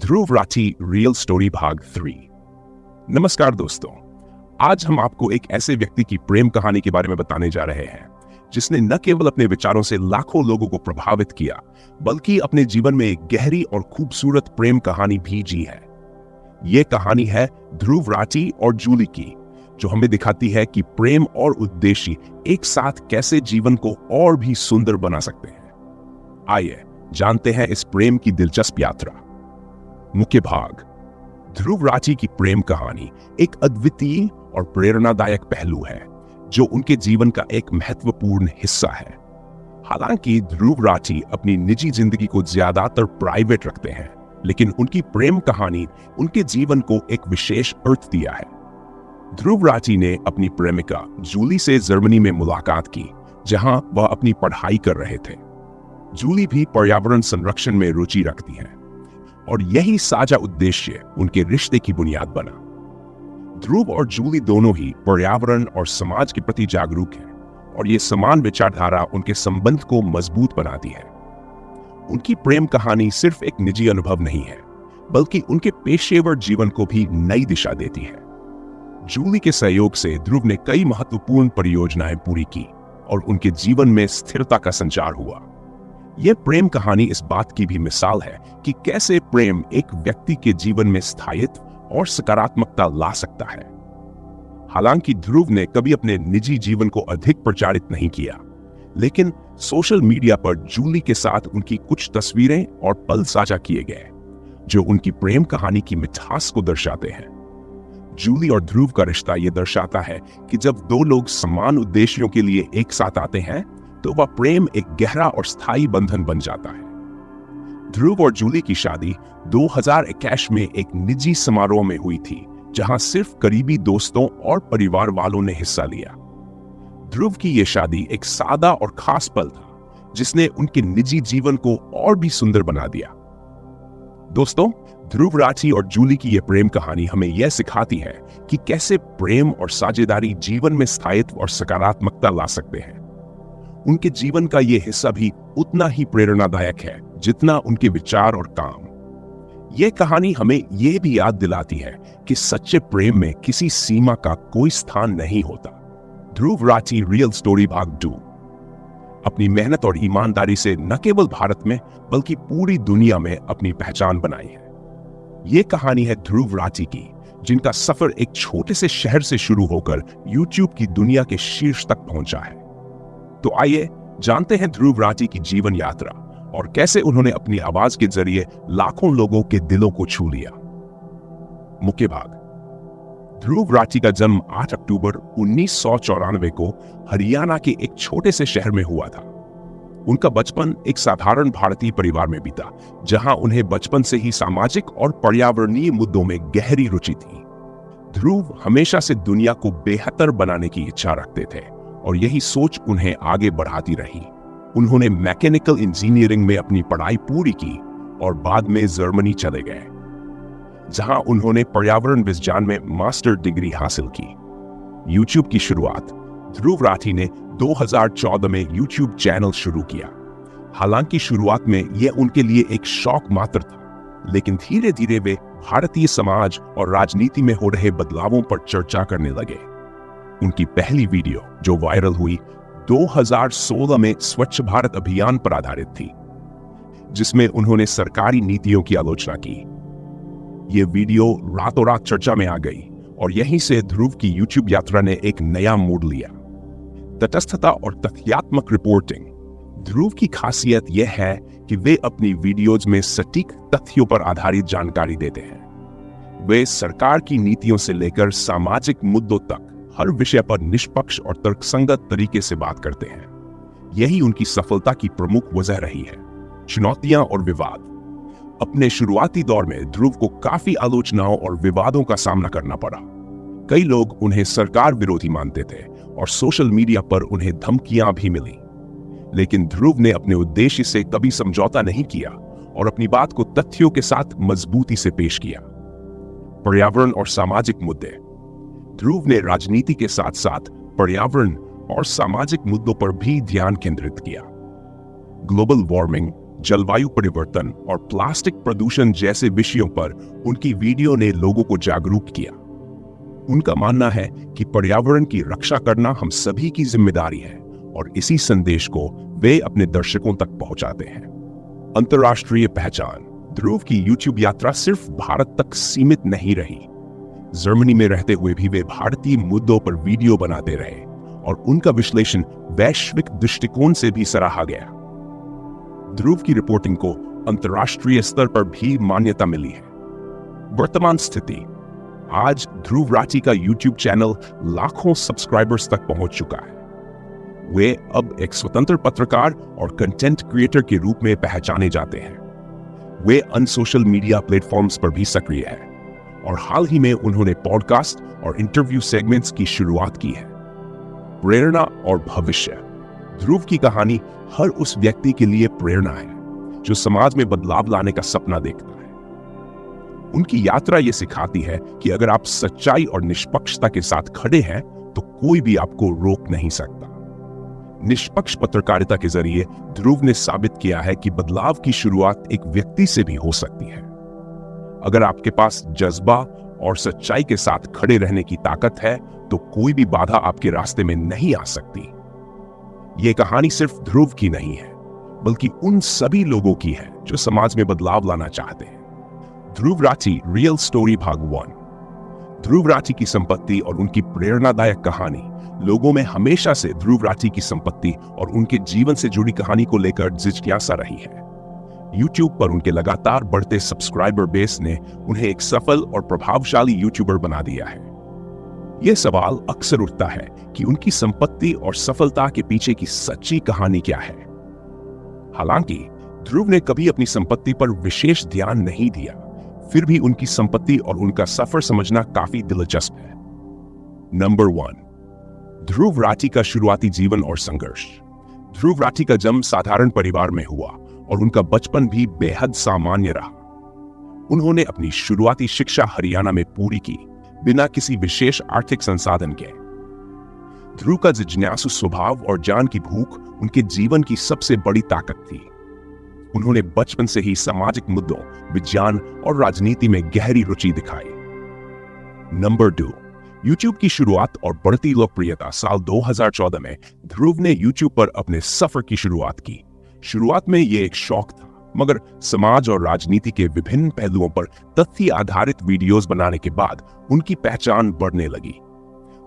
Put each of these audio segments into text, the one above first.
Dhruv Rathee real story भाग 3। नमस्कार दोस्तों, आज हम आपको एक ऐसे व्यक्ति की प्रेम कहानी के बारे में बताने जा रहे हैं जिसने न केवल अपने विचारों से लाखों लोगों को प्रभावित किया, बल्कि अपने जीवन में एक गहरी और खूबसूरत प्रेम कहानी भी जी है। ये कहानी है ध्रुव राठी और जूली की, जो हमें दिखाती है कि प्रेम और उद्देश्य एक साथ कैसे जीवन को और भी सुंदर बना सकते हैं। आइए जानते हैं इस प्रेम की दिलचस्प यात्रा। मुख्य भाग। ध्रुव राठी की प्रेम कहानी एक अद्वितीय और प्रेरणादायक पहलू है जो उनके जीवन का एक महत्वपूर्ण हिस्सा है। हालांकि ध्रुव राठी अपनी निजी जिंदगी को ज्यादातर प्राइवेट रखते हैं, लेकिन उनकी प्रेम कहानी उनके जीवन को एक विशेष अर्थ दिया है। ध्रुव राठी ने अपनी प्रेमिका जूली से जर्मनी में मुलाकात की, जहां वह अपनी पढ़ाई कर रहे थे। जूली भी पर्यावरण संरक्षण में रुचि रखती है और यही साझा उद्देश्य उनके रिश्ते की बुनियाद बना। ध्रुव और जूली दोनों ही पर्यावरण और समाज के प्रति जागरूक हैं और ये समान विचारधारा उनके संबंध को मजबूत बनाती है। उनकी प्रेम कहानी सिर्फ एक निजी अनुभव नहीं है, बल्कि उनके पेशेवर जीवन को भी नई दिशा देती है। जूली के सहयोग से ध्रुव ने कई महत्वपूर्ण परियोजनाएं पूरी की और उनके जीवन में स्थिरता का संचार हुआ। यह प्रेम कहानी इस बात की भी मिसाल है कि कैसे प्रेम एक व्यक्ति के जीवन में स्थायित्व और सकारात्मकता ला सकता है। हालांकि ध्रुव ने कभी अपने निजी जीवन को अधिक प्रचारित नहीं किया, लेकिन सोशल मीडिया पर जूली के साथ उनकी कुछ तस्वीरें और पल साझा किए गए, जो उनकी प्रेम कहानी की मिठास को दर्शाते हैं। जूली और ध्रुव का रिश्ता यह दर्शाता है कि जब दो लोग समान उद्देश्यों के लिए एक साथ आते हैं, तो वह प्रेम एक गहरा और स्थायी बंधन बन जाता है। ध्रुव और जूली की शादी 2021 में एक निजी समारोह में हुई थी, जहां सिर्फ करीबी दोस्तों और परिवार वालों ने हिस्सा लिया। ध्रुव की यह शादी एक सादा और खास पल था, जिसने उनके निजी जीवन को और भी सुंदर बना दिया। दोस्तों, ध्रुव राठी और जूली की यह प्रेम कहानी हमें यह सिखाती है कि कैसे प्रेम और साझेदारी जीवन में स्थायित्व और सकारात्मकता ला सकते हैं। उनके जीवन का यह हिस्सा भी उतना ही प्रेरणादायक है जितना उनके विचार और काम। यह कहानी हमें यह भी याद दिलाती है कि सच्चे प्रेम में किसी सीमा का कोई स्थान नहीं होता। ध्रुव राठी रियल स्टोरी भाग 2। अपनी मेहनत और ईमानदारी से न केवल भारत में बल्कि पूरी दुनिया में अपनी पहचान बनाई है। यह कहानी है ध्रुव राठी की, जिनका सफर एक छोटे से शहर से शुरू होकर यूट्यूब की दुनिया के शीर्ष तक पहुंचा है। तो आइए जानते हैं ध्रुव राठी की जीवन यात्रा और कैसे उन्होंने अपनी आवाज के जरिए लाखों लोगों के दिलों को छू लिया। मुख्य भाग। ध्रुव राठी का जन्म 8 अक्टूबर 1994 को हरियाणा के एक छोटे से शहर में हुआ था। उनका बचपन एक साधारण भारतीय परिवार में बीता, जहां उन्हें बचपन से ही सामाजिक और पर्यावरणीय मुद्दों में गहरी रुचि थी। ध्रुव हमेशा से दुनिया को बेहतर बनाने की इच्छा रखते थे और यही सोच उन्हें आगे बढ़ाती रही। उन्होंने मैकेनिकल इंजीनियरिंग में अपनी पढ़ाई पूरी की और बाद में जर्मनी चले गए, जहां उन्होंने पर्यावरण विज्ञान में मास्टर डिग्री हासिल की। यूट्यूब की शुरुआत। ध्रुव राठी ने 2014 में यूट्यूब चैनल शुरू किया। हालांकि शुरुआत में यह उनके लिए एक शौक मात्र था, लेकिन धीरे धीरे वे भारतीय समाज और राजनीति में हो रहे बदलावों पर चर्चा करने लगे। उनकी पहली वीडियो, जो वायरल हुई, 2016 में स्वच्छ भारत अभियान पर आधारित थी, जिसमें उन्होंने सरकारी नीतियों की आलोचना की। यह वीडियो रातों रात चर्चा में आ गई और यहीं से ध्रुव की यूट्यूब यात्रा ने एक नया मोड़ लिया। तटस्थता और तथ्यात्मक रिपोर्टिंग। ध्रुव की खासियत यह है कि वे अपनी वीडियोज में सटीक तथ्यों पर आधारित जानकारी देते हैं। वे सरकार की नीतियों से लेकर सामाजिक मुद्दों तक हर विषय पर निष्पक्ष और तर्कसंगत तरीके से बात करते हैं। यही उनकी सफलता की प्रमुख वजह रही है। चुनौतियां और विवाद। अपने शुरुआती दौर में ध्रुव को काफी आलोचनाओं और विवादों का सामना करना पड़ा। कई लोग उन्हें सरकार विरोधी मानते थे और सोशल मीडिया पर उन्हें धमकियां भी मिली, लेकिन ध्रुव ने अपने उद्देश्य से कभी समझौता नहीं किया और अपनी बात को तथ्यों के साथ मजबूती से पेश किया। पर्यावरण और सामाजिक मुद्दे। ध्रुव ने राजनीति के साथ साथ पर्यावरण और सामाजिक मुद्दों पर भी ध्यान केंद्रित किया। ग्लोबल वार्मिंग जलवायु परिवर्तन और प्लास्टिक प्रदूषण जैसे विषयों पर उनकी वीडियो ने लोगों को जागरूक किया। उनका मानना है कि पर्यावरण की रक्षा करना हम सभी की जिम्मेदारी है और इसी संदेश को वे अपने दर्शकों तक पहुंचाते हैं। अंतर्राष्ट्रीय पहचान। ध्रुव की यूट्यूब यात्रा सिर्फ भारत तक सीमित नहीं रही। जर्मनी में रहते हुए भी वे भारतीय मुद्दों पर वीडियो बनाते रहे और उनका विश्लेषण वैश्विक दृष्टिकोण से भी सराहा गया। ध्रुव की रिपोर्टिंग को अंतर्राष्ट्रीय स्तर पर भी मान्यता मिली है। वर्तमान स्थिति। आज ध्रुव राठी का यूट्यूब चैनल लाखों सब्सक्राइबर्स तक पहुंच चुका है। वे अब एक स्वतंत्र पत्रकार और कंटेंट क्रिएटर के रूप में पहचाने जाते हैं। वे अन्य सोशल मीडिया प्लेटफॉर्म्स पर भी सक्रिय है और हाल ही में उन्होंने पॉडकास्ट और इंटरव्यू सेगमेंट्स की शुरुआत की है। प्रेरणा और भविष्य। ध्रुव की कहानी हर उस व्यक्ति के लिए प्रेरणा है जो समाज में बदलाव लाने का सपना देखता है। उनकी यात्रा यह सिखाती है कि अगर आप सच्चाई और निष्पक्षता के साथ खड़े हैं तो कोई भी आपको रोक नहीं सकता। निष्पक्ष पत्रकारिता के जरिए ध्रुव ने साबित किया है कि बदलाव की शुरुआत एक व्यक्ति से भी हो सकती है। अगर आपके पास जज्बा और सच्चाई के साथ खड़े रहने की ताकत है तो कोई भी बाधा आपके रास्ते में नहीं आ सकती। यह कहानी सिर्फ ध्रुव की नहीं है बल्कि उन सभी लोगों की है जो समाज में बदलाव लाना चाहते हैं। ध्रुव राठी रियल स्टोरी भाग 1। ध्रुव राठी की संपत्ति और उनकी प्रेरणादायक कहानी लोगों में हमेशा से ध्रुव राठी की संपत्ति और उनके जीवन से जुड़ी कहानी को लेकर जिज्ञासा रही है। YouTube पर उनके लगातार बढ़ते सब्सक्राइबर बेस ने उन्हें एक सफल और प्रभावशाली यूट्यूबर बना दिया है। यह सवाल अक्सर उठता है कि उनकी संपत्ति और सफलता के पीछे की सच्ची कहानी क्या है। हालांकि ध्रुव ने कभी अपनी संपत्ति पर विशेष ध्यान नहीं दिया, फिर भी उनकी संपत्ति और उनका सफर समझना काफी दिलचस्प है। नंबर 1, ध्रुव राठी का शुरुआती जीवन और संघर्ष। ध्रुव राठी का जन्म साधारण परिवार में हुआ और उनका बचपन भी बेहद सामान्य रहा। उन्होंने अपनी शुरुआती शिक्षा हरियाणा में पूरी की, बिना किसी विशेष आर्थिक संसाधन के। ध्रुव का जिज्ञासु स्वभाव और ज्ञान की भूख उनके जीवन की सबसे बड़ी ताकत थी। उन्होंने बचपन से ही सामाजिक मुद्दों, विज्ञान और राजनीति में गहरी रुचि दिखाई। नंबर 2, YouTube की शुरुआत और बढ़ती लोकप्रियता। साल 2014 में ध्रुव ने YouTube पर अपने सफर की शुरुआत की। शुरुआत में यह एक शौक था, मगर समाज और राजनीति के विभिन्न पहलुओं पर तथ्य आधारित वीडियोस बनाने के बाद उनकी पहचान बढ़ने लगी।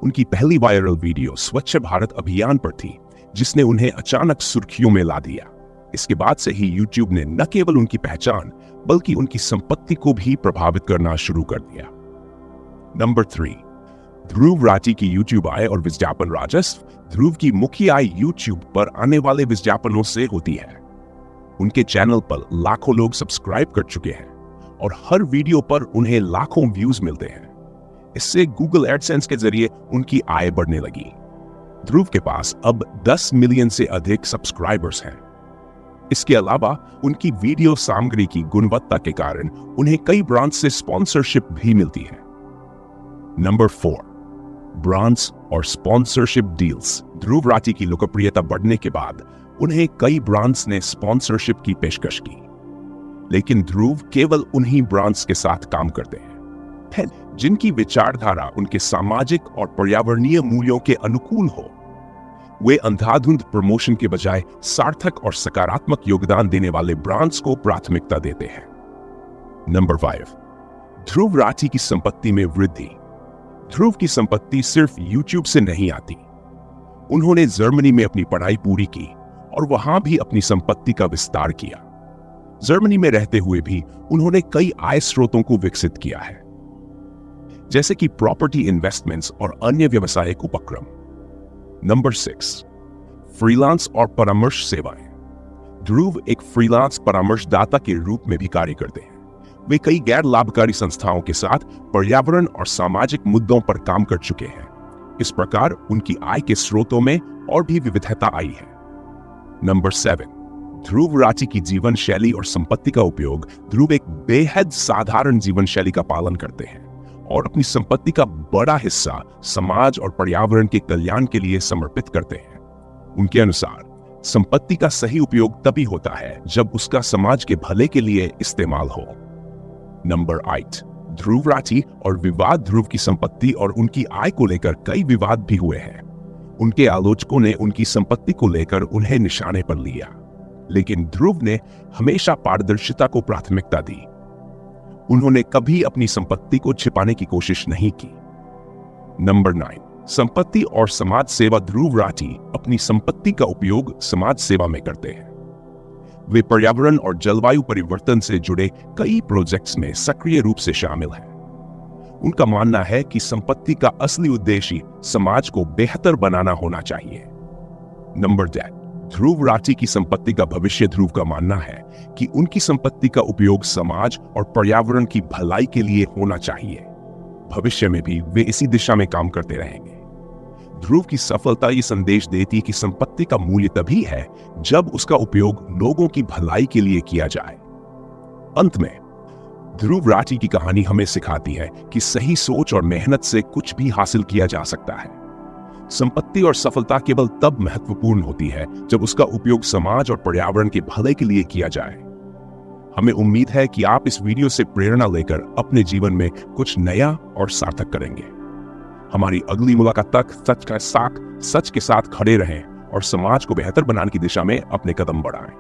उनकी पहली वायरल वीडियो स्वच्छ भारत अभियान पर थी, जिसने उन्हें अचानक सुर्खियों में ला दिया। इसके बाद से ही YouTube ने न केवल उनकी पहचान बल्कि उनकी संपत्ति को भी प्रभावित करना शुरू कर दिया। नंबर 3, ध्रुव राठी की YouTube आय और विज्ञापन राजस्व। ध्रुव की मुख्य आय YouTube पर आने वाले विज्ञापनों से होती है। उनके चैनल पर लाखों लोग सब्सक्राइब कर चुके हैं और हर वीडियो पर उन्हें लाखों व्यूज मिलते हैं। इससे गूगल एडसेंस के जरिए उनकी आय बढ़ने लगी। ध्रुव के पास अब 10 मिलियन से अधिक सब्सक्राइबर्स हैं। इसके अलावा उनकी वीडियो सामग्री की गुणवत्ता के कारण उन्हें कई ब्रांड से स्पॉन्सरशिप भी मिलती है। नंबर 4, ब्रांड्स और स्पॉन्सरशिप डील्स। ध्रुव राठी की लोकप्रियता बढ़ने के बाद उन्हें कई ब्रांड्स ने स्पॉन्सरशिप की पेशकश की, लेकिन ध्रुव केवल उन्हीं ब्रांड्स के साथ काम करते हैं जिनकी विचारधारा उनके सामाजिक और पर्यावरणीय मूल्यों के अनुकूल हो। वे अंधाधुंध प्रमोशन के बजाय सार्थक और सकारात्मक योगदान देने वाले ब्रांड्स को प्राथमिकता देते हैं। नंबर 5, ध्रुव राठी की संपत्ति में वृद्धि। ध्रुव की संपत्ति सिर्फ YouTube से नहीं आती। उन्होंने जर्मनी में अपनी पढ़ाई पूरी की और वहां भी अपनी संपत्ति का विस्तार किया। जर्मनी में रहते हुए भी उन्होंने कई आय स्रोतों को विकसित किया है, जैसे कि प्रॉपर्टी इन्वेस्टमेंट्स और अन्य व्यावसायिक उपक्रम। नंबर 6, फ्रीलांस और परामर्श सेवाएं। ध्रुव एक फ्रीलांस परामर्शदाता के रूप में भी कार्य करते हैं। वे कई गैर लाभकारी संस्थाओं के साथ पर्यावरण और सामाजिक मुद्दों पर काम कर चुके हैं। इस प्रकार उनकी आय के स्रोतों में और भी विविधता आई है। नंबर 7, ध्रुव राठी की जीवन शैली और संपत्ति का उपयोग। ध्रुव एक बेहद साधारण जीवन शैली का पालन करते हैं और अपनी संपत्ति का बड़ा हिस्सा समाज और पर्यावरण के कल्याण के लिए समर्पित करते हैं। उनके अनुसार संपत्ति का सही उपयोग तभी होता है जब उसका समाज के भले के लिए इस्तेमाल हो। नंबर 8, ध्रुव राठी और विवाद। ध्रुव की संपत्ति और उनकी आय को लेकर कई विवाद भी हुए हैं। उनके आलोचकों ने उनकी संपत्ति को लेकर उन्हें निशाने पर लिया, लेकिन ध्रुव ने हमेशा पारदर्शिता को प्राथमिकता दी। उन्होंने कभी अपनी संपत्ति को छिपाने की कोशिश नहीं की। नंबर 9, संपत्ति और समाज सेवा। ध्रुव राठी अपनी संपत्ति का उपयोग समाज सेवा में करते हैं। वे पर्यावरण और जलवायु परिवर्तन से जुड़े कई प्रोजेक्ट्स में सक्रिय रूप से शामिल हैं। उनका मानना है कि संपत्ति का असली उद्देश्य समाज को बेहतर बनाना होना चाहिए। नंबर 10, ध्रुव राठी की संपत्ति का भविष्य। ध्रुव का मानना है कि उनकी संपत्ति का उपयोग समाज और पर्यावरण की भलाई के लिए होना चाहिए। भविष्य में भी वे इसी दिशा में काम करते रहेंगे। ध्रुव की सफलता ये संदेश देती है कि संपत्ति का मूल्य तभी है जब उसका उपयोग लोगों की भलाई के लिए किया जाए। अंत में ध्रुव राठी की कहानी हमें सिखाती है कि सही सोच और मेहनत से कुछ भी हासिल किया जा सकता है। संपत्ति और सफलता केवल तब महत्वपूर्ण होती है जब उसका उपयोग समाज और पर्यावरण के भले के लिए किया जाए। हमें उम्मीद है कि आप इस वीडियो से प्रेरणा लेकर अपने जीवन में कुछ नया और सार्थक करेंगे। हमारी अगली मुलाकात तक सच के साथ खड़े रहें और समाज को बेहतर बनाने की दिशा में अपने कदम बढ़ाएं।